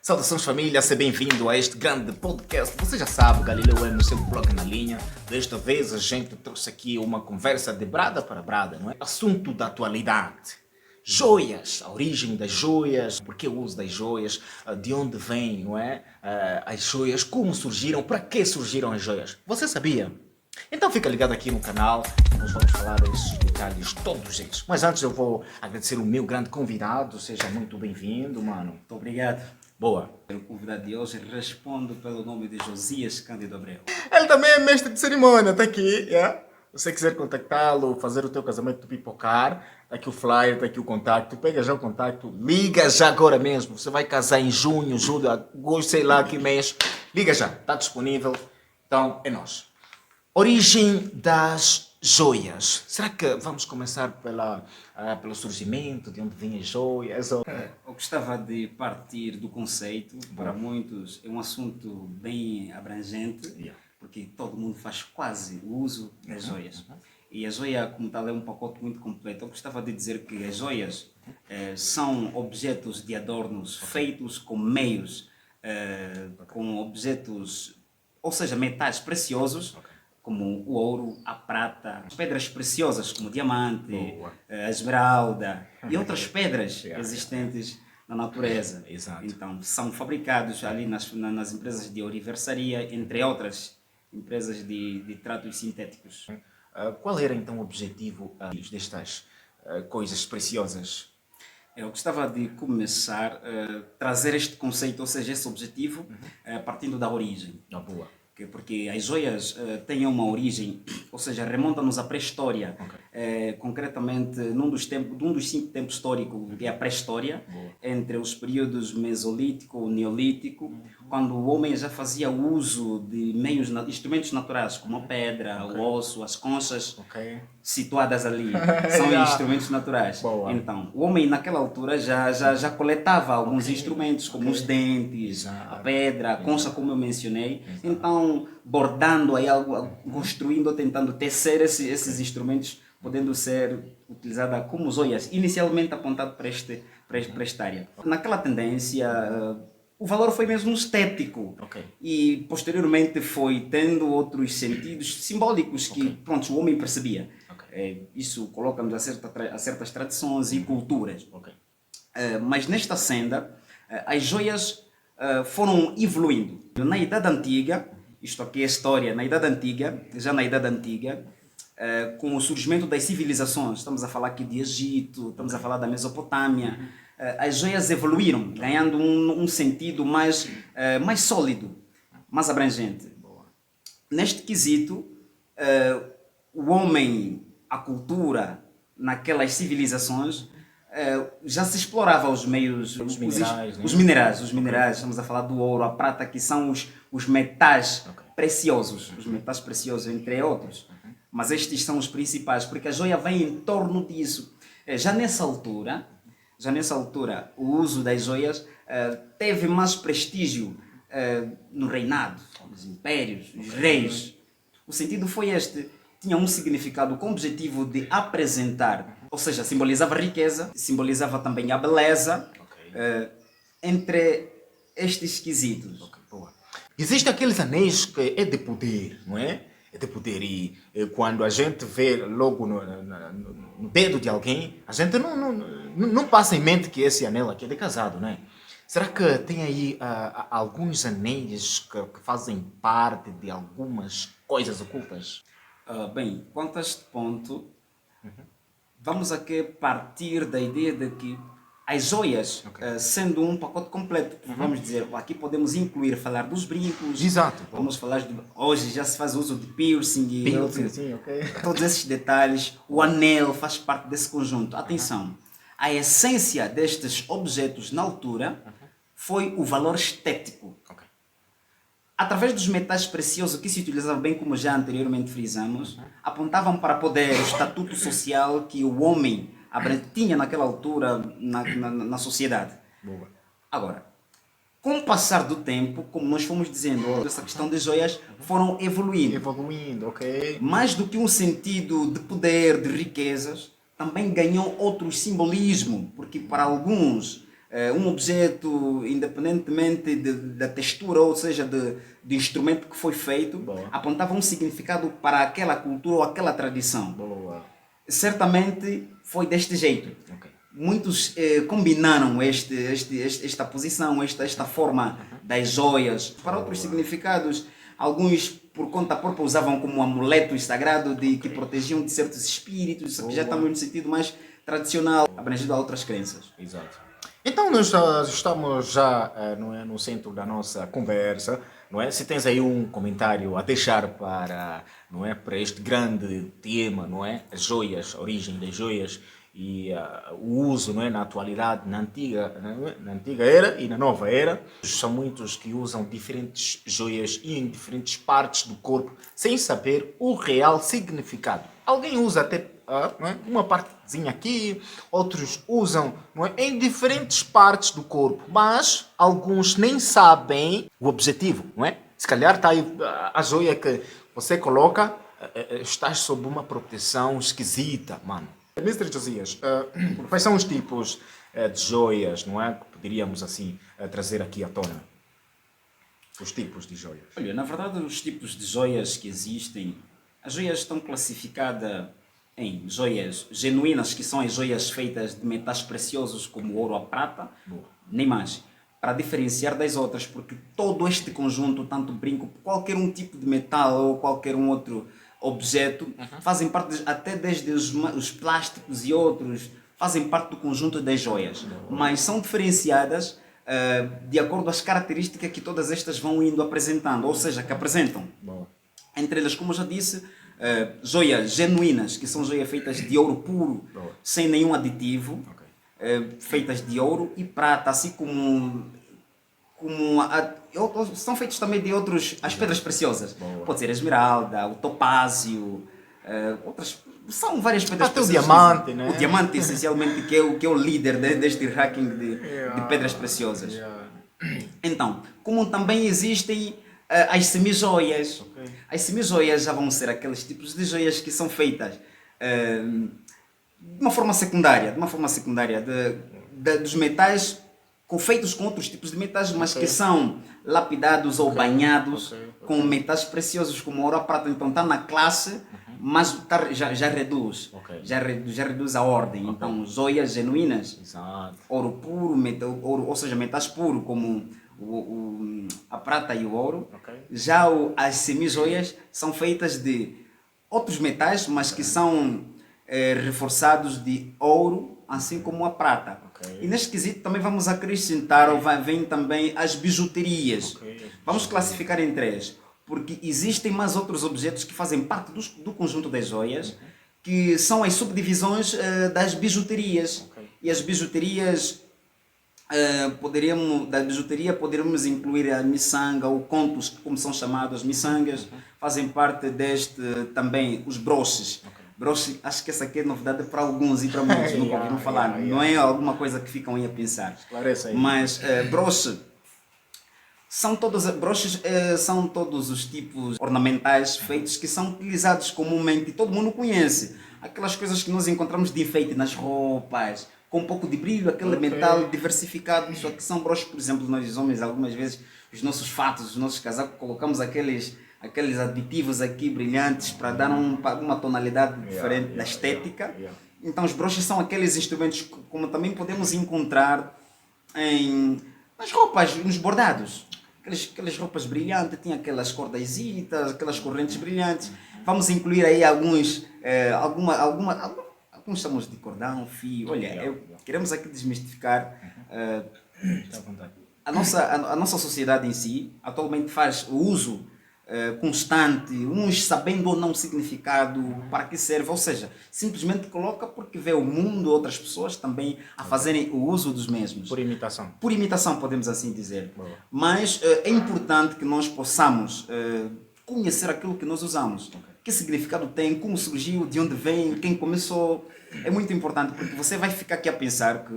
Saudações família, seja bem-vindo a este grande podcast. Você já sabe, Galileu é no seu blog na linha. Desta vez a gente trouxe aqui uma conversa de brada para brada, não é? Assunto da atualidade. Joias, a origem das joias, por que o uso das joias, de onde vêm, não é? As joias, como surgiram, para que surgiram as joias. Você sabia? Então fica ligado aqui no canal, nós vamos falar desses detalhes todos eles. Mas antes eu vou agradecer o meu grande convidado, seja muito bem-vindo, mano. Muito obrigado. Boa. O convidado de hoje respondo pelo nome de Josias Cândido Abreu. Ele também é mestre de cerimônia, tá aqui, yeah? Se você quiser contactá-lo, fazer o teu casamento pipocar, tá aqui o flyer, tá aqui o contato, pega já o contato, liga já agora mesmo. Você vai casar em junho, julho, agosto, sei lá que mês, liga já, tá disponível. Então é nós. Origem das joias. Será que vamos começar pelo surgimento, de onde vêm as joias? Eu gostava de partir do conceito, para muitos é um assunto bem abrangente, porque todo mundo faz quase o uso das joias. E a joia, como tal, é um pacote muito completo. Eu gostava de dizer que as joias são objetos de adornos feitos com meios, com objetos, ou seja, metais preciosos, como o ouro, a prata, as pedras preciosas como o diamante, a esmeralda e outras pedras existentes na natureza. Exato. Então, são fabricados ali nas empresas de ouriversaria, entre outras empresas de tratos sintéticos. Qual era então o objetivo destas coisas preciosas? Eu gostava de começar a trazer este conceito, ou seja, esse objetivo, partindo da origem. Boa. Porque as joias têm uma origem, ou seja, remonta-nos à pré-história, concretamente num dos 5 tempos históricos, que é a pré-história, entre os períodos Mesolítico e Neolítico, quando o homem já fazia uso de instrumentos naturais, como a pedra, o osso, as conchas, situadas ali, são instrumentos naturais. Boa. Então, o homem naquela altura já coletava alguns instrumentos, como os dentes, a pedra, a concha, como eu mencionei. Então, bordando aí algo, construindo, tentando tecer esses instrumentos, podendo ser utilizados como joias, inicialmente apontado para esta área. Naquela tendência, o valor foi mesmo estético e posteriormente foi tendo outros sentidos simbólicos que pronto, o homem percebia. Isso coloca-nos a certas tradições e culturas. Mas nesta senda, as joias foram evoluindo. Na Idade Antiga, isto aqui é história, já na Idade Antiga, com o surgimento das civilizações, estamos a falar aqui de Egito, estamos a falar da Mesopotâmia, as joias evoluíram, ganhando um sentido mais sólido, mais abrangente. Neste quesito, o homem, a cultura, naquelas civilizações, já se explorava os meios, os minerais, estamos a falar do ouro, a prata, que são os metais preciosos, os metais preciosos, entre outros. Mas estes são os principais, porque a joia vem em torno disso. Já nessa altura, o uso das joias teve mais prestígio no reinado, nos impérios, nos reis. O sentido foi este. Tinha um significado com o objetivo de apresentar, ou seja, simbolizava a riqueza, simbolizava também a beleza, entre estes quesitos. Existem aqueles anéis que é de poder, não é? É de poder e quando a gente vê logo no dedo de alguém, a gente não passa em mente que esse anel aqui é de casado, não é? Será que tem aí alguns anéis que fazem parte de algumas coisas ocultas? Bem, quanto a este ponto, vamos aqui partir da ideia de que as joias, sendo um pacote completo, vamos dizer, aqui podemos falar dos brincos, vamos falar hoje já se faz uso de piercing, todos esses detalhes, o anel faz parte desse conjunto. Atenção, a essência destes objetos na altura foi o valor estético. Através dos metais preciosos que se utilizavam, bem como já anteriormente frisamos, apontavam para poder, o estatuto social que o homem tinha naquela altura na sociedade. Agora, com o passar do tempo, como nós fomos dizendo, essa questão de joias foram evoluindo. Mais do que um sentido de poder, de riquezas, também ganhou outro simbolismo, porque para alguns um objeto, independentemente da textura, ou seja, do instrumento que foi feito, apontava um significado para aquela cultura ou aquela tradição. Certamente foi deste jeito. Muitos combinaram esta posição, esta forma das joias para outros significados. Alguns, por conta própria, usavam como amuletos sagrados que protegiam de certos espíritos, que já estamos no sentido mais tradicional, abrangido a outras crenças. Exato. Então nós estamos já não é, no centro da nossa conversa, não é? Se tens aí um comentário a deixar não é, para este grande tema, não é? As joias, a origem das joias e o uso, não é, na atualidade, na antiga era e na nova era. São muitos que usam diferentes joias em diferentes partes do corpo sem saber o real significado. Alguém usa até não é, uma partezinha aqui, outros usam, não é, em diferentes partes do corpo, mas alguns nem sabem o objetivo, não é? Se calhar está aí a joia que você coloca, estás sob uma proteção esquisita, mano. Mr. Josias, quais são os tipos de joias, não é, que poderíamos assim trazer aqui à tona? Os tipos de joias. Olha, na verdade, os tipos de joias que existem, as joias estão classificadas em joias genuínas, que são as joias feitas de metais preciosos como o ouro ou a prata, nem mais, para diferenciar das outras, porque todo este conjunto, tanto brinco, qualquer um tipo de metal ou qualquer um outro objeto, fazem parte até desde os plásticos e outros, fazem parte do conjunto das joias, mas são diferenciadas de acordo com as características que todas estas vão indo apresentando, ou seja, que apresentam. Entre elas, como eu já disse, joias genuínas, que são joias feitas de ouro puro, sem nenhum aditivo, feitas de ouro e prata, assim como são feitos também de outros, as pedras preciosas. Pode ser a esmeralda, o topázio, outras, são várias pedras até preciosas. O diamante, né? O diamante, essencialmente, que é o líder deste ranking de pedras preciosas. Então, como também existem as semijoias. As semijoias já vão ser aqueles tipos de joias que são feitas de uma forma secundária, dos metais feitos com outros tipos de metais, mas que são lapidados ou banhados com metais preciosos como ouro ou prata. Então está na classe, mas já reduz. Já reduz a ordem. Então, joias genuínas, ouro puro, ouro, ou seja, metais puros como a prata e o ouro. Já as semijoias são feitas de outros metais, mas que são reforçados de ouro, assim como a prata. E neste quesito também vamos acrescentar, vem também as bijuterias. Vamos classificar em três, porque existem mais outros objetos que fazem parte do conjunto das joias, que são as subdivisões das bijuterias. E as bijuterias, da bijuteria poderíamos incluir a miçanga ou contos, como são chamados, miçangas, fazem parte deste também os broches. Broche, acho que essa aqui é novidade para alguns e para muitos, nunca ouviram falar. Não é alguma coisa que ficam aí a pensar. Mas broche, broches são todos os tipos ornamentais feitos que são utilizados comumente e todo mundo conhece. Aquelas coisas que nós encontramos de enfeite nas roupas, com um pouco de brilho, aquele metal diversificado. Só que são broches, por exemplo, nós homens, algumas vezes, os nossos fatos, os nossos casacos, colocamos aqueles aditivos aqui brilhantes para dar uma tonalidade diferente da estética. Então os broches são aqueles instrumentos como também podemos encontrar nas roupas, nos bordados. Aquelas roupas brilhantes, tem aquelas cordaizitas, aquelas correntes brilhantes. Vamos incluir aí alguns chamamos de cordão, fio. Olha, queremos aqui desmistificar a nossa sociedade em si. Atualmente faz o uso constante, uns sabendo ou não o significado, para que serve, ou seja, simplesmente coloca porque vê o mundo, outras pessoas também a fazerem o uso dos mesmos. Por imitação. Por imitação, podemos assim dizer. Mas é importante que nós possamos conhecer aquilo que nós usamos. Que significado tem, como surgiu, de onde vem, quem começou. É muito importante, porque você vai ficar aqui a pensar que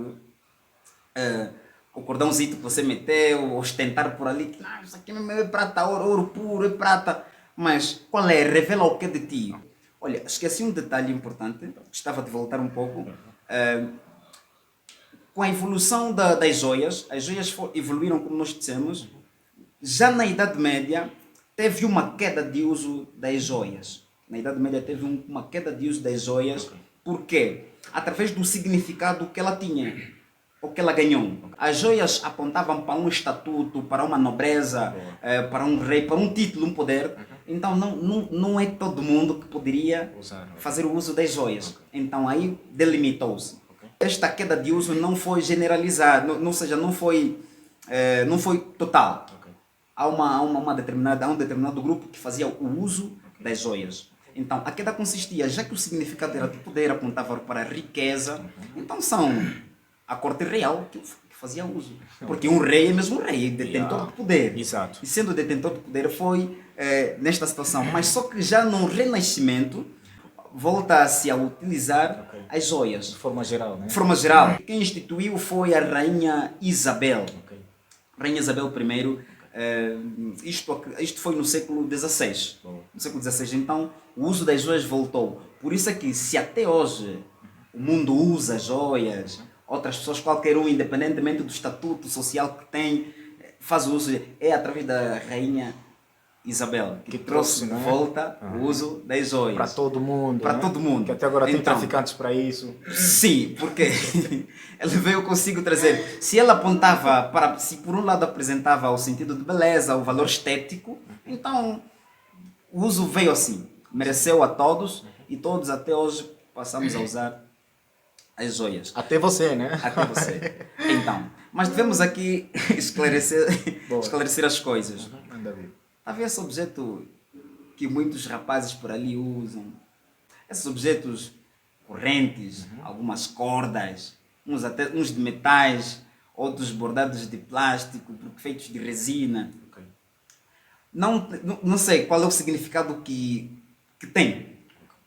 o cordãozinho que você meteu, ostentar por ali, isso aqui é prata, ouro puro, é prata. Mas qual é? Revela o que de ti? Olha, esqueci um detalhe importante, gostava de voltar um pouco. com a evolução das joias, as joias evoluíram, como nós dissemos, já na Idade Média teve uma queda de uso das joias. Na Idade Média teve uma queda de uso das joias. Por quê? Através do significado que ela tinha, o que ela ganhou. As joias apontavam para um estatuto, para uma nobreza, para um rei, para um título, um poder. Então não é todo mundo que poderia fazer o uso das joias. Então aí delimitou-se. Esta queda de uso não foi generalizada, ou seja, não foi total. Há um determinado grupo que fazia o uso das joias. Então, a queda consistia, já que o significado era de poder, apontava para a riqueza, então são a corte real que fazia uso. Porque um rei é mesmo um rei, detentor de poder. Exato. E sendo detentor de poder foi nesta situação. Mas só que já no Renascimento volta-se a utilizar as joias. De forma geral, né? De forma geral. Quem instituiu foi a Rainha Isabel. Rainha Isabel I. Isto foi no século XVI. No século XVI, então, o uso das joias voltou. Por isso é que, se até hoje o mundo usa joias, outras pessoas, qualquer um, independentemente do estatuto social que tem, faz o uso, é através da Rainha Isabel, que trouxe de volta o uso das joias. Para todo mundo. Para todo mundo. Que até agora tem traficantes para isso. Sim, porque ele veio consigo trazer. Se ela apontava para. Se por um lado apresentava o sentido de beleza, o valor estético, então o uso veio assim. Mereceu a todos e todos até hoje passamos a usar as joias. Até você, né? Até você. Então, mas devemos aqui esclarecer as coisas. Manda ver. Talvez esse objeto que muitos rapazes por ali usam, esses objetos correntes, algumas cordas, uns de metais, outros bordados de plástico, feitos de resina. Não sei qual é o significado que tem,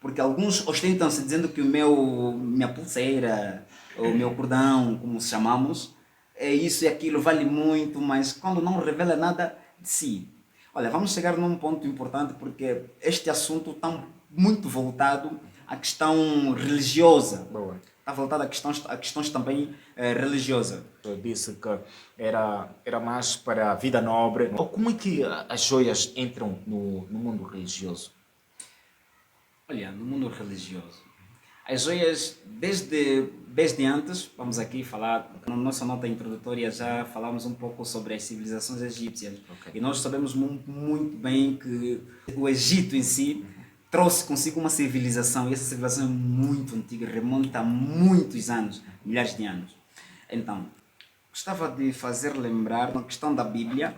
porque alguns ostentam-se dizendo que minha pulseira, o meu cordão, como chamamos, é isso e aquilo, vale muito, mas quando não revela nada de si. Olha, vamos chegar num ponto importante porque este assunto está muito voltado à questão religiosa. Boa. Está voltado a questões também religiosas. Eu disse que era mais para a vida nobre. Como é que as joias entram no mundo religioso? Olha, no mundo religioso, as joias, desde antes, vamos aqui falar, na nossa nota introdutória já falamos um pouco sobre as civilizações egípcias. E nós sabemos muito bem que o Egito em si trouxe consigo uma civilização, e essa civilização é muito antiga, remonta a muitos anos, milhares de anos. Então, gostava de fazer lembrar na questão da Bíblia,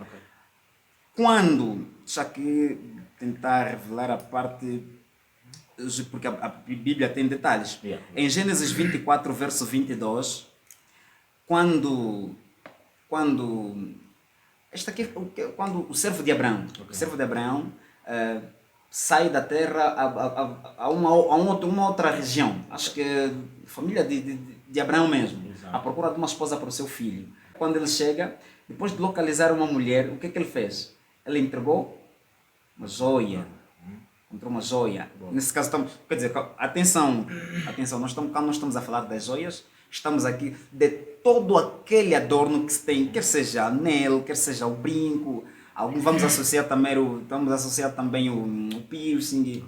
quando, já que tentar revelar a parte, porque a Bíblia tem detalhes. Em Gênesis 24, verso 22, quando o servo de Abraão, sai da terra a uma outra região, acho que família de Abraão mesmo, à procura de uma esposa para o seu filho. Quando ele chega, depois de localizar uma mulher, o que ele fez? Ele entregou uma joia. Encontrou uma joia. Nesse caso, quer dizer, atenção, nós estamos a falar das joias, estamos aqui de todo aquele adorno que se tem, quer seja anel, quer seja o brinco, vamos associar também o piercing,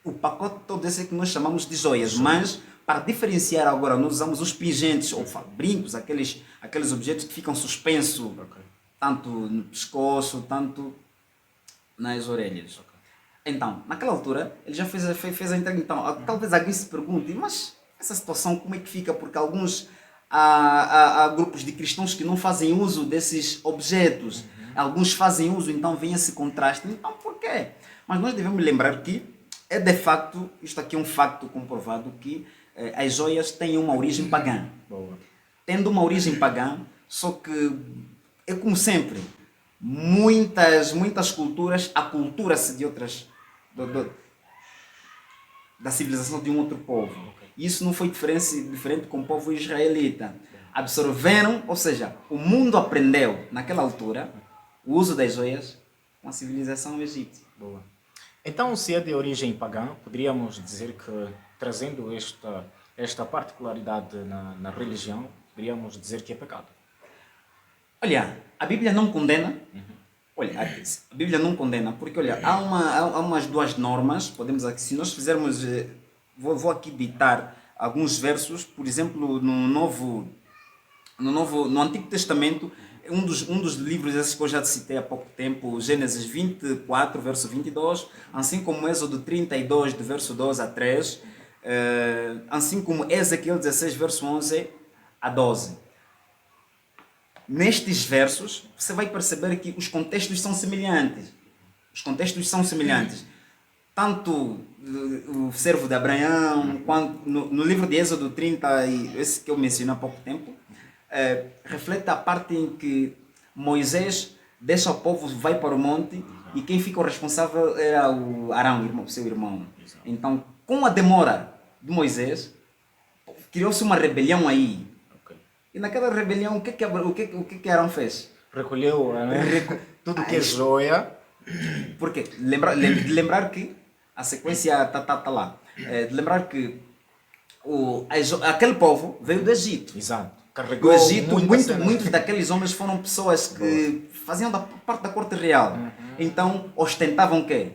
o pacote todo esse que nós chamamos de joias, mas para diferenciar agora, nós usamos os pingentes, ou brincos, aqueles objetos que ficam suspensos, tanto no pescoço, tanto nas orelhas. Então, naquela altura, ele já fez a entrega. Então, talvez alguém se pergunte, mas essa situação como é que fica? Porque há grupos de cristãos que não fazem uso desses objetos. Alguns fazem uso, então vem esse contraste. Então, por quê? Mas nós devemos lembrar que é de facto, isto aqui é um facto comprovado, que as joias têm uma origem pagã. Tendo uma origem pagã, só que é como sempre, muitas culturas aculturam-se de outras, da civilização de um outro povo. Isso não foi diferente com o povo israelita. Absorveram, ou seja, o mundo aprendeu naquela altura o uso das joias com a civilização egípcia. Boa. Então, se é de origem pagã, poderíamos dizer que, trazendo esta particularidade na religião, poderíamos dizer que é pecado. Olha, a Bíblia não condena. Olha, a Bíblia não condena, porque olha, há umas duas normas, podemos aqui, se nós fizermos, vou aqui ditar alguns versos, por exemplo, no Antigo Testamento, um dos livros esses que eu já citei há pouco tempo, Gênesis 24, verso 22, assim como Êxodo 32, do verso 12 a 3, assim como Ezequiel 16, verso 11 a 12. Nestes versos, você vai perceber que os contextos são semelhantes. Os contextos são semelhantes. Tanto o servo de Abraão, quanto no livro de Êxodo 30, esse que eu mencionei há pouco tempo, reflete a parte em que Moisés deixa o povo, vai para o monte, e quem fica o responsável era o Arão, seu irmão. Então, com a demora de Moisés, criou-se uma rebelião aí. E naquela rebelião, o que Arão fez? Recolheu tudo que é joia. Porque lembrar que a sequência está lá. De lembrar que aquele povo veio do Egito. Exato. Do Egito, muitos daqueles homens foram pessoas que faziam parte da corte real. Então, ostentavam o quê?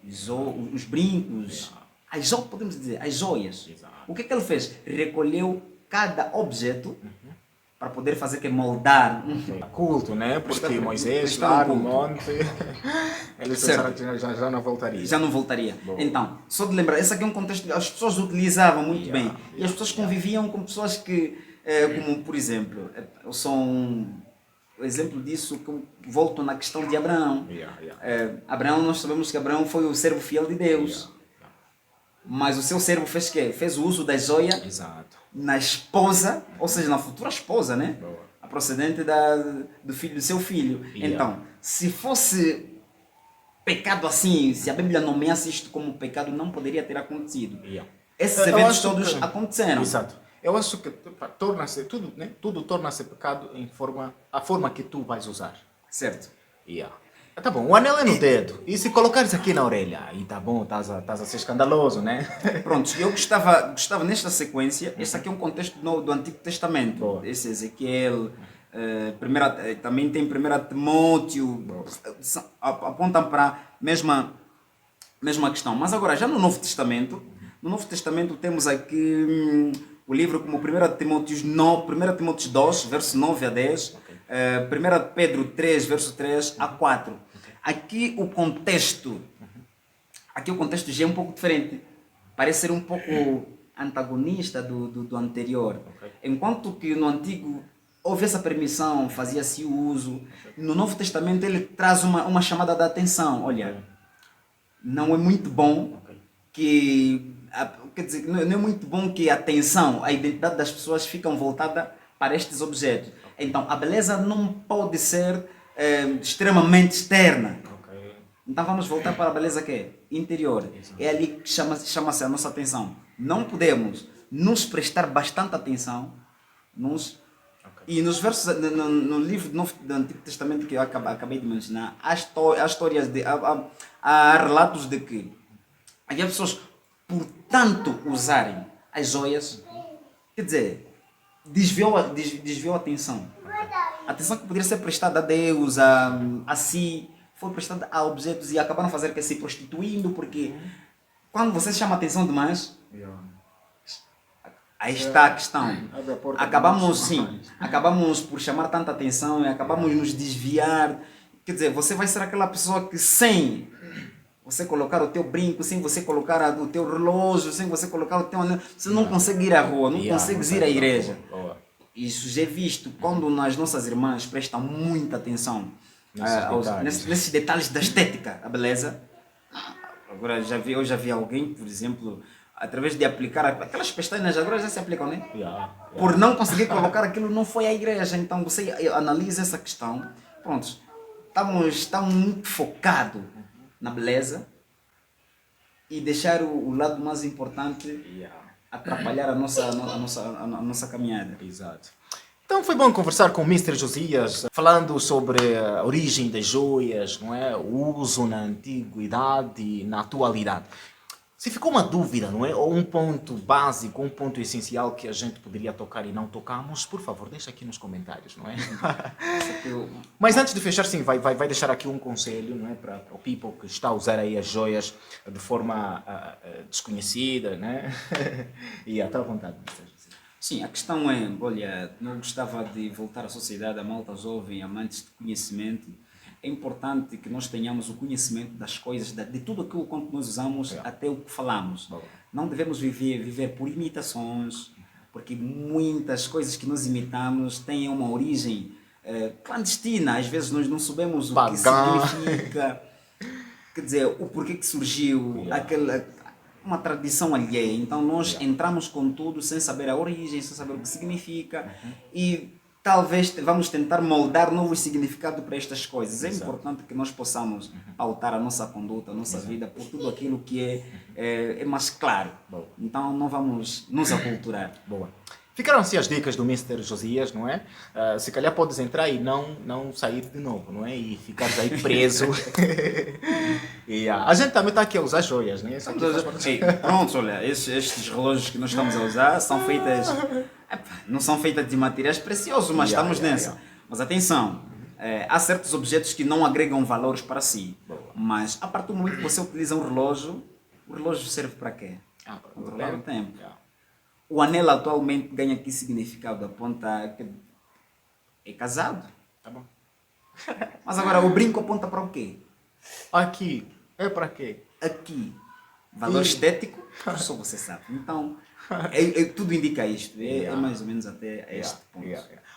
Os brincos, podemos dizer, as joias. Exato. O que ele fez? Recolheu cada objeto para poder fazer que moldar Culto, né? Porque Moisés está lá no no culto. monte, ele pensaram que já não voltaria. Já não voltaria. Bom. Então, só de lembrar, esse aqui é um contexto que as pessoas utilizavam muito bem. E Yeah. as pessoas conviviam com pessoas que, como por exemplo, eu sou um exemplo disso que eu volto na questão de Abraão. Abraão, nós sabemos que Abraão foi o servo fiel de Deus. Mas o seu servo fez o quê? Fez o uso da joia. Exato. Na esposa, ou seja, na futura esposa, né? Boa. A procedente do seu filho. Então, se fosse pecado assim, se a Bíblia nomeasse isto como pecado, não poderia ter acontecido. Esses Eu eventos acho todos que- aconteceram. Exato. Eu acho que torna-se tudo, né? Tudo torna-se pecado a forma que tu vais usar. Certo. Tá bom, o anel é no dedo. E se colocares aqui na orelha? Aí tá bom, estás a ser escandaloso, né? Pronto, eu gostava nesta sequência, este aqui é um contexto do Antigo Testamento. Boa. Esse Ezequiel, também tem 1 Timóteo, apontam para a mesma questão. Mas agora, já no Novo Testamento temos aqui o livro como 1 Timóteo 2, verso 9 a 10, 1 Pedro 3, verso 3 a 4. Aqui o contexto já é um pouco diferente. Parece ser um pouco antagonista do anterior. Enquanto que no Antigo houve essa permissão, fazia-se o uso, no Novo Testamento ele traz uma chamada de atenção. Olha, não é muito bom que... Quer dizer, não é muito bom que a atenção, a identidade das pessoas ficam voltada para estes objetos. Então, a beleza não pode ser extremamente externa. Então, vamos voltar para a beleza que é interior. É ali que chama-se a nossa atenção. Não podemos nos prestar bastante atenção e nos versos, no livro do Antigo Testamento que eu acabei de mencionar, há relatos de que havia pessoas, por tanto usarem as joias, quer dizer, desviou a atenção. A atenção que poderia ser prestada a Deus, a si, foi prestada a objetos e acabaram fazer que se prostituindo, porque quando você chama a atenção demais, aí está a questão. Acabamos por chamar tanta atenção e acabamos nos desviar. Quer dizer, você vai ser aquela pessoa que sem você colocar o teu brinco, sem você colocar o teu relógio, sem você colocar o teu anel, você não consegue ir à rua, não consegue ir à igreja. Isso já é visto quando as nossas irmãs prestam muita atenção nesses detalhes da estética, a beleza. Agora eu já vi alguém, por exemplo, através de aplicar aquelas pestanas, agora já se aplicam, né? Por não conseguir colocar aquilo, não foi à igreja. Então você analisa essa questão. Pronto, estamos muito focados na beleza e deixar o lado mais importante atrapalhar a nossa caminhada. Exato. Então foi bom conversar com o Mr. Josias, falando sobre a origem das joias, não é? O uso na antiguidade e na atualidade. Se ficou uma dúvida, não é? Ou um ponto básico, um ponto essencial que a gente poderia tocar e não tocamos, por favor, deixa aqui nos comentários, não é? Mas antes de fechar, sim, vai deixar aqui um conselho, não é? Para o people que está a usar aí as joias de forma desconhecida, né? E até à vontade, Mr. José. Sim, a questão é, olha, não gostava de voltar à sociedade, a malta jovem, amantes de conhecimento. É importante que nós tenhamos o conhecimento das coisas, de tudo aquilo que nós usamos, até o que falamos. Não devemos viver por imitações, porque muitas coisas que nós imitamos têm uma origem clandestina. Às vezes nós não sabemos o que significa, quer dizer, o porquê que surgiu, uma tradição alheia. Então nós entramos com tudo sem saber a origem, sem saber o que significa e talvez vamos tentar moldar novos significados para estas coisas. É importante que nós possamos pautar a nossa conduta, a nossa vida por tudo aquilo que é mais claro. Então não vamos nos aculturar. Boa. Ficaram assim as dicas do Mr. Josias, não é? Se calhar podes entrar e não sair de novo, não é? E ficares aí preso. E a gente também está aqui a usar joias, né? Pronto, olha, estes relógios que nós estamos a usar são feitas... não são feitas de materiais preciosos, mas estamos nessa. Mas atenção, há certos objetos que não agregam valores para si. Mas a partir do momento que você utiliza um relógio, o relógio serve para quê? Para controlar o tempo. O anel atualmente ganha aqui significado, aponta que é casado. Tá bom. Mas agora o brinco aponta para o quê? Aqui. É para quê? Aqui. Valor estético, só você sabe. Então, tudo indica isto. É mais ou menos até este ponto.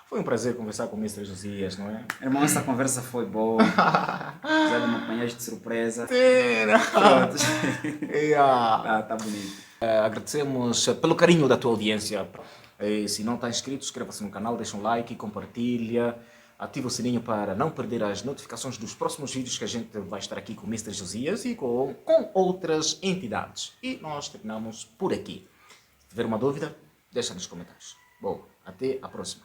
Foi um prazer conversar com o Mr. Josias, não é? Irmão, essa conversa foi boa. Já me apanhaste de surpresa. Tá bonito. Agradecemos pelo carinho da tua audiência. Se não está inscrito, inscreva-se no canal, deixa um like, compartilha, ativa o sininho para não perder as notificações dos próximos vídeos que a gente vai estar aqui com o Mr. Josias e com outras entidades. E nós terminamos por aqui. Se tiver uma dúvida, deixa nos comentários. Bom, até a próxima.